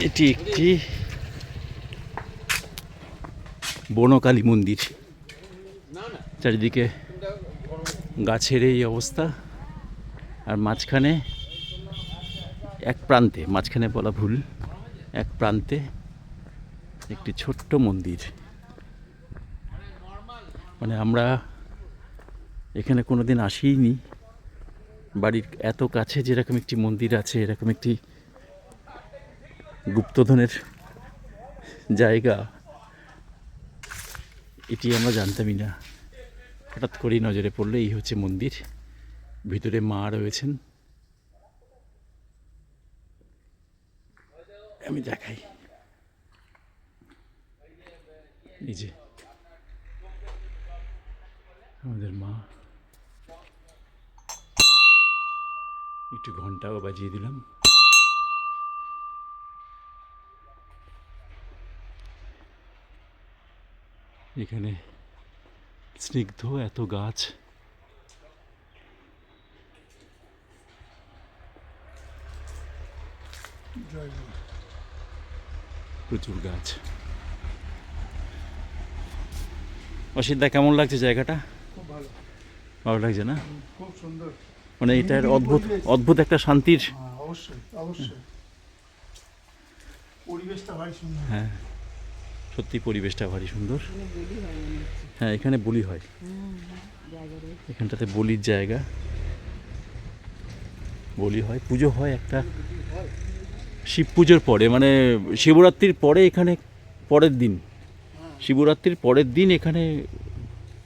এটি একটি বনকালী মন্দির। চারিদিকে গাছের এই অবস্থা, আর মাঝখানে এক প্রান্তে, মাঝখানে বলা ভুল, এক প্রান্তে একটি ছোট্ট মন্দির। মানে আমরা এখানে কোনোদিন আসিনি, বাড়ির এত কাছে যেরকম একটি মন্দির আছে, এরকম একটি গুপ্তধনের জায়গা, এটি আমরা জানতামই না। হঠাৎ করেই নজরে পড়লো এই হচ্ছে মন্দির, ভিতরে মা রয়েছেন। আমি দেখাই, এই যে আমাদের মা। একটু ঘন্টাও বাজিয়ে দিলাম। এখানে স্নিগ্ধ এত গাছ, প্রচুর গাছ। অসিতদা, কেমন লাগছে জায়গাটা? খুব ভালো, ভালো লাগছে না? খুব সুন্দর। মানে এটার অদ্ভুত অদ্ভুত একটা শান্তির। অবশ্যই অবশ্যই, পরিবেশটা ভারী সুন্দর। হ্যাঁ, সত্যি পরিবেশটা ভারী সুন্দর। হ্যাঁ, এখানে বলি হয়, এখানটাতে বলির জায়গা, বলি হয়, পুজো হয় একটা শিব পুজোর পরে, মানে শিবরাত্রির পরে এখানে, পরের দিন, শিবরাত্রির পরের দিন এখানে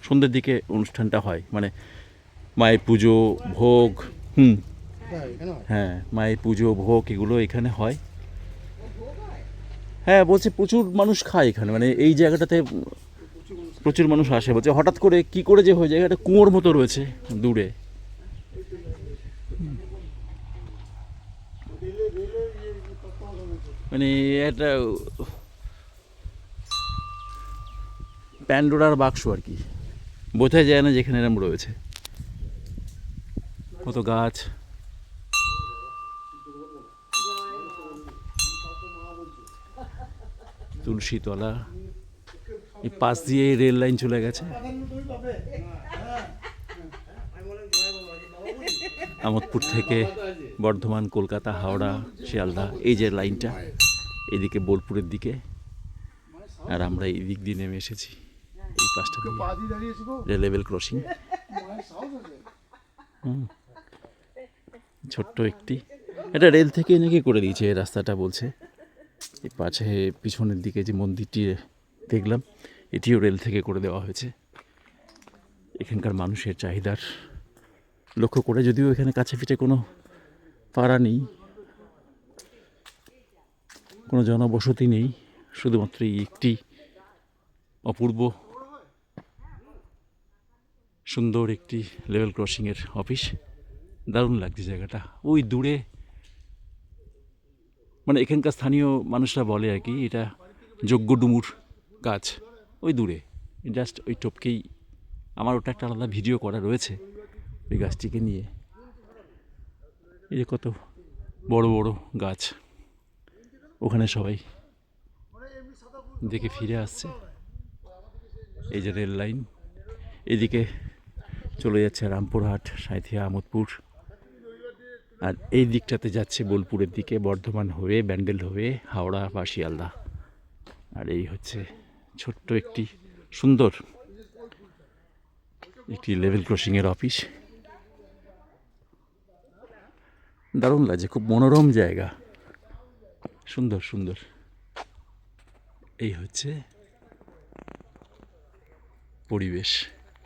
সন্ধ্যের দিকে অনুষ্ঠানটা হয়। মানে মায়ের পুজো, ভোগ, হ্যাঁ, মায়ের পুজো, ভোগ এগুলো এখানে হয়। হ্যাঁ, বলছে প্রচুর মানুষ খায় এখানে, মানে এই জায়গাটাতে প্রচুর মানুষ আসে। বলছে হঠাৎ করে কি করে যে হয়ে যায়, একটা কুয়োর মতো রয়েছে দূরে। মানে একটা প্যান্ডোরার বাক্স আর কি, বোঝা যায় না যেখানে এরম রয়েছে। কত গাছ, তুলসী তলা, এই পাশ দিয়ে রেল লাইন চলে গেছে। আমোদপুর থেকে বর্ধমান, কলকাতা, হাওড়া, শিয়ালদা, এই যে লাইনটা, এদিকে বোলপুরের দিকে। আর আমরা এই দিক দিয়ে নেমে এসেছি এই পাশটা দিয়ে, রেল লেভেল ক্রসিং। ছোট্ট একটি, এটা রেল থেকে নাকি করে দিয়েছে এই রাস্তাটা, বলছে। এই পাশে পিছনের দিকে যে মন্দিরটি দেখলাম, এটিও রেল থেকে করে দেওয়া হয়েছে। এখানকার মানুষের চাহিদার লক্ষ্য করে, যদিও এখানে কাছে পিঠে কোনো পাড়া নেই, কোনো জনবসতি নেই, শুধুমাত্র এই একটি অপূর্ব সুন্দর একটি লেভেল ক্রসিংয়ের অফিস। দারুণ লাগছে জায়গাটা। ওই দূরে, মানে এখানকার স্থানীয় মানুষরা বলে আর কি, এটা যজ্ঞ ডুমুর গাছ, ওই দূরে, জাস্ট ওই টপকেই। আমার ওটা একটা আলাদা ভিডিও করা রয়েছে ওই গাছটিকে নিয়ে। এই যে কত বড় বড় গাছ, ওখানে সবাই দেখে ফিরে আসছে। এই যে রেল লাইন, এদিকে চলে যাচ্ছে রামপুরহাট, সাঁইথিয়া, আমোদপুর, আর এই দিকটাতে যাচ্ছে বোলপুরের দিকে, বর্ধমান হয়ে, ব্যান্ডেল হয়ে, হাওড়া বা শিয়ালদা। আর এই হচ্ছে ছোট্ট একটি সুন্দর একটি লেভেল ক্রসিংয়ের অফিস। দারুণ লাগছে, খুব মনোরম জায়গা, সুন্দর সুন্দর। এই হচ্ছে পরিবেশ।